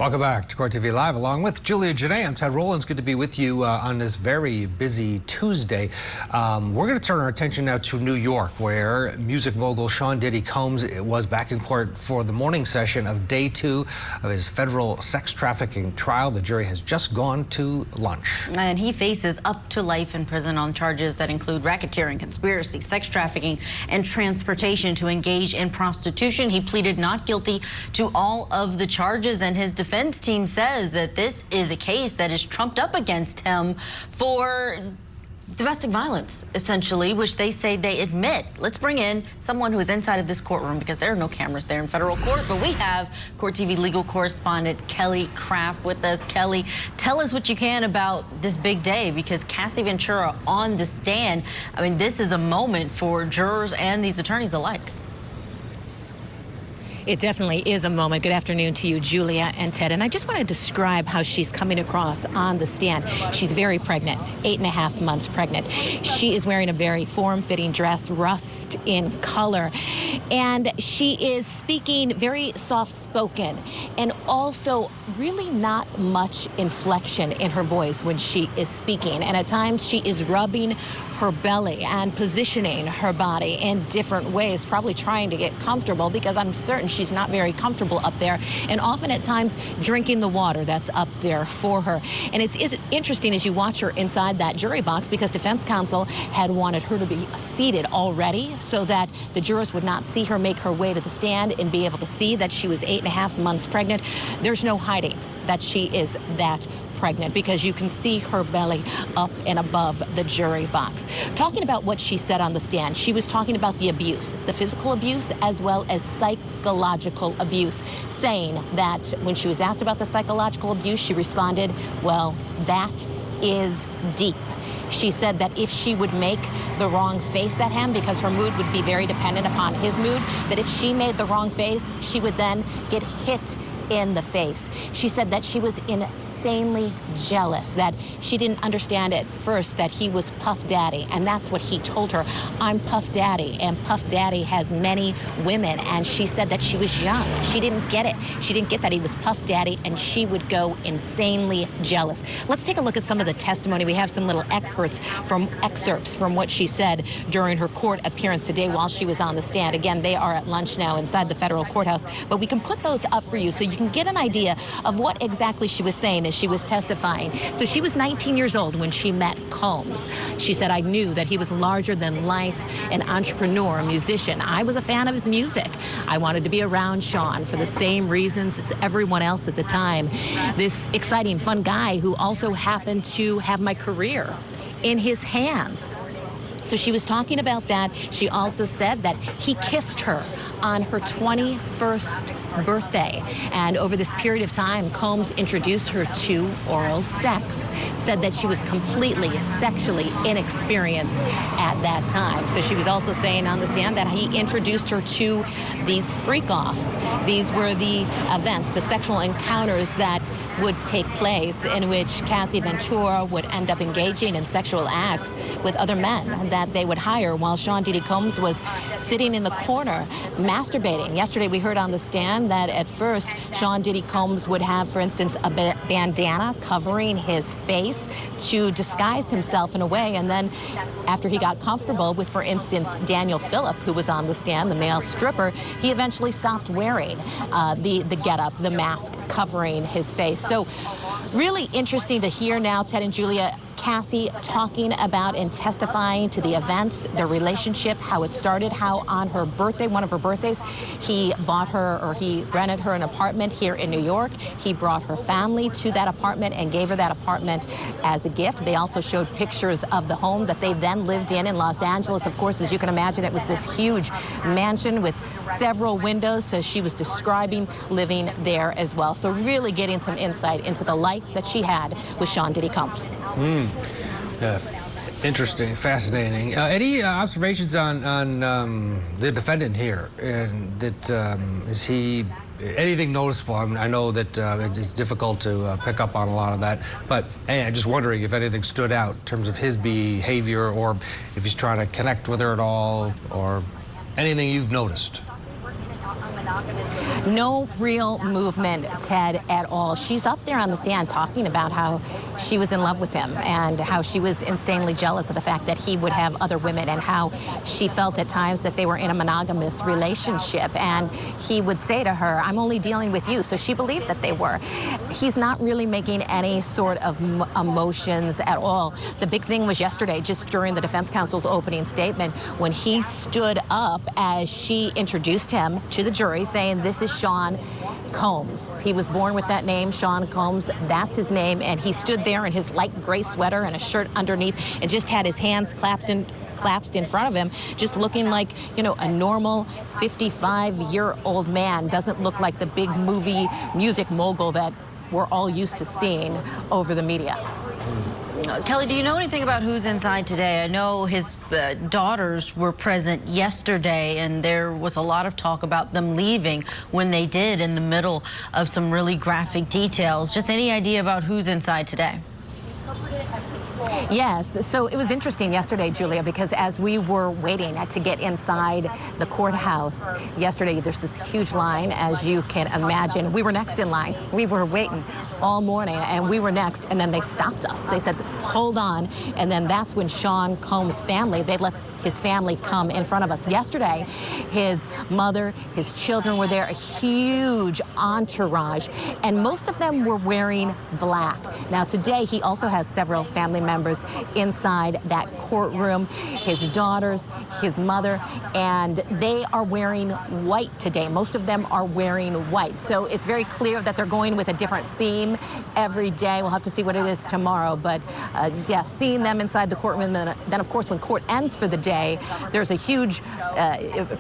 Welcome back to Court TV Live, along with Julia Janae. I'm Ted Rowlands. Good to be with you on this very busy Tuesday. We're going to turn our attention now to New York, where music mogul Sean Diddy Combs was back in court for the morning session of day 2 of his federal sex trafficking trial. The jury has just gone to lunch. And he faces up to life in prison on charges that include racketeering, conspiracy, sex trafficking, and transportation to engage in prostitution. He pleaded not guilty to all of the charges, and his defense team says that this is a case that is trumped up against him for domestic violence, essentially, which they say they admit. Let's bring in someone who is inside of this courtroom, because there are no cameras there in federal court, but we have Court TV legal correspondent Kelly Craft with us. Kelly, tell us what you can about this big day, because Cassie Ventura on the stand. I mean, this is a moment for jurors and these attorneys alike. It definitely is a moment. Good afternoon to you, Julia and Ted. And I just want to describe how she's coming across on the stand. She's very pregnant, 8.5 months pregnant. She is wearing a very form-fitting dress, rust in color. And she is speaking very soft-spoken, and also really not much inflection in her voice when she is speaking. And at times she is rubbing her belly and positioning her body in different ways, probably trying to get comfortable, because I'm certain she's not very comfortable up there, and often at times drinking the water that's up there for her. And it's interesting as you watch her inside that jury box, because defense counsel had wanted her to be seated already so that the jurors would not see her make her way to the stand and be able to see that she was 8.5 months pregnant. There's no hiding that she is that pregnant, because you can see her belly up and above the jury box. Talking about what she said on the stand, she was talking about the abuse, the physical abuse as well as psychological abuse, saying that when she was asked about the psychological abuse, she responded, well, that is deep. She said that if she would make the wrong face at him, because her mood would be very dependent upon his mood, that if she made the wrong face, she would then get hit in the face. She said that she was insanely jealous, that she didn't understand at first that he was Puff Daddy, and that's what he told her. I'm Puff Daddy, and Puff Daddy has many women. And she said that she was young. She didn't get it. She didn't get that he was Puff Daddy, and she would go insanely jealous. Let's take a look at some of the testimony. We have some little excerpts from what she said during her court appearance today while she was on the stand. Again, they are at lunch now inside the federal courthouse, but we can put those up for you so you can get an idea of what exactly she was saying as she was testifying. So she was 19 years old when she met Combs. She said, I knew that he was larger than life, an entrepreneur, a musician. I was a fan of his music. I wanted to be around Sean for the same reasons as everyone else at the time. This exciting, fun guy who also happened to have my career in his hands. So she was talking about that. She also said that he kissed her on her 21st birthday. And over this period of time, Combs introduced her to oral sex, said that she was completely sexually inexperienced at that time. So she was also saying on the stand that he introduced her to these freak-offs. These were the events, the sexual encounters that would take place in which Cassie Ventura would end up engaging in sexual acts with other men that they would hire, while Sean Diddy Combs was sitting in the corner masturbating. Yesterday we heard on the stand that at first Sean Diddy Combs would have, for instance, a bandana covering his face to disguise himself in a way, and then after he got comfortable with, for instance, Daniel Phillip, who was on the stand, the male stripper, he eventually stopped wearing the getup, the mask covering his face. So really interesting to hear now, Ted and Julia, Cassie talking about and testifying to the events, their relationship, how it started, how on her birthday, one of her birthdays, he bought her, or he rented her an apartment here in New York. He brought her family to that apartment and gave her that apartment as a gift. They also showed pictures of the home that they then lived in Los Angeles. Of course, as you can imagine, it was this huge mansion with several windows, so she was describing living there as well. So really getting some insight into the life that she had with Sean Diddy Combs. Interesting, fascinating. Any observations on the defendant here? And that is he anything noticeable? I mean, I know that it's difficult to pick up on a lot of that, but hey, I'm just wondering if anything stood out in terms of his behavior, or if he's trying to connect with her at all, or anything you've noticed. No real movement, Ted, at all. She's up there on the stand talking about how she was in love with him and how she was insanely jealous of the fact that he would have other women and how she felt at times that they were in a monogamous relationship. And he would say to her, I'm only dealing with you. So she believed that they were. He's not really making any sort of emotions at all. The big thing was yesterday, just during the defense counsel's opening statement, when he stood up as she introduced him to the jury, saying, this is Sean Combs. He was born with that name, Sean Combs. That's his name. And he stood there in his light gray sweater and a shirt underneath and just had his hands clasped in front of him, just looking like, you know, a normal 55-year-old man. Doesn't look like the big movie music mogul that we're all used to seeing over the media. Kelly, do you know anything about who's inside today? I know his daughters were present yesterday, and there was a lot of talk about them leaving when they did in the middle of some really graphic details. Just any idea about who's inside today? Yes, so it was interesting yesterday, Julia, because as we were waiting to get inside the courthouse yesterday, there's this huge line, as you can imagine. We were next in line. We were waiting all morning, and we were next, and then they stopped us. They said, hold on, and then that's when Sean Combs' family, they let his family come in front of us. Yesterday, his mother, his children were there, a huge entourage, and most of them were wearing black. Now today, he also has several family members inside that courtroom, his daughters, his mother, and they are wearing white today. Most of them are wearing white. So it's very clear that they're going with a different theme every day. We'll have to see what it is tomorrow. But yeah, seeing them inside the courtroom, and then of course when court ends for the day, there's a huge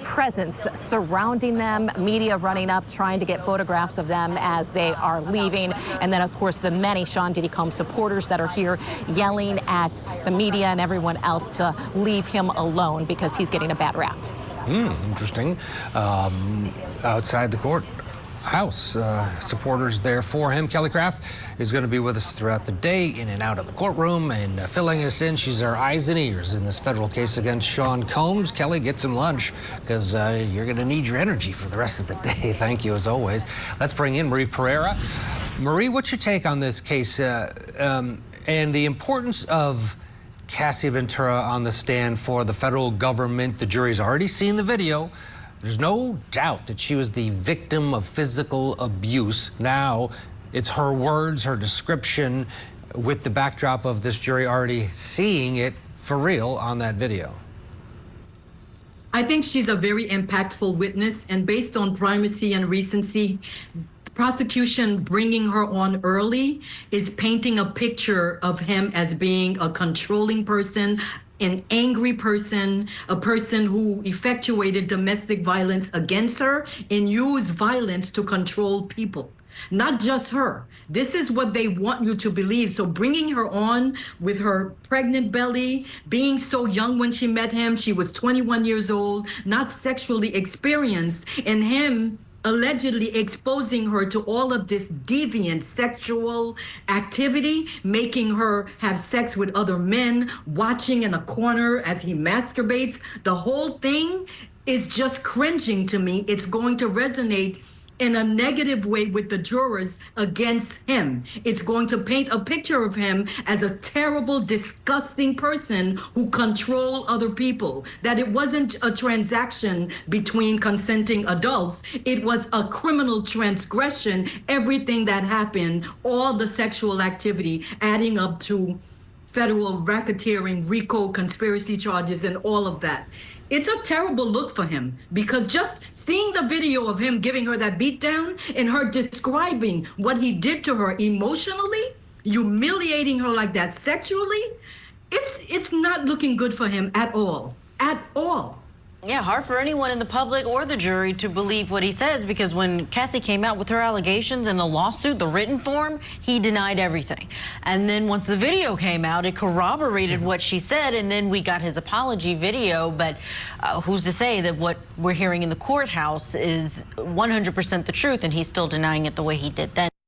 presence surrounding them, media running up, trying to get photographs of them as they are leaving. And then of course the many Sean Diddy Combs supporters that are here yelling at the media and everyone else to leave him alone because he's getting a bad rap. Interesting. Outside the courthouse, supporters there for him. Kelly Craft is going to be with us throughout the day, in and out of the courtroom, and filling us in. She's our eyes and ears in this federal case against Sean Combs. Kelly, get some lunch, because you're going to need your energy for the rest of the day. Thank you, as always. Let's bring in Marie Pereira. Marie, what's your take on this case and the importance of Cassie Ventura on the stand for the federal government? The jury's already seen the video. There's no doubt that she was the victim of physical abuse. Now it's her words, her description, with the backdrop of this jury already seeing it for real on that video. I think she's a very impactful witness, and based on primacy and recency, prosecution bringing her on early is painting a picture of him as being a controlling person, an angry person, a person who effectuated domestic violence against her and used violence to control people. Not just her. This is what they want you to believe. So bringing her on with her pregnant belly, being so young when she met him, she was 21 years old, not sexually experienced, and him allegedly exposing her to all of this deviant sexual activity, making her have sex with other men, watching in a corner as he masturbates. The whole thing is just cringing to me. It's going to resonate in a negative way with the jurors against him. It's going to paint a picture of him as a terrible, disgusting person who controlled other people. That it wasn't a transaction between consenting adults. It was a criminal transgression. Everything that happened, all the sexual activity adding up to federal racketeering, RICO, conspiracy charges, and all of that. It's a terrible look for him, because just seeing the video of him giving her that beatdown and her describing what he did to her emotionally, humiliating her like that sexually, it's not looking good for him at all, at all. Yeah, hard for anyone in the public or the jury to believe what he says, because when Cassie came out with her allegations in the lawsuit, the written form, he denied everything. And then once the video came out, it corroborated what she said, and then we got his apology video. But who's to say that what we're hearing in the courthouse is 100% the truth, and he's still denying it the way he did then?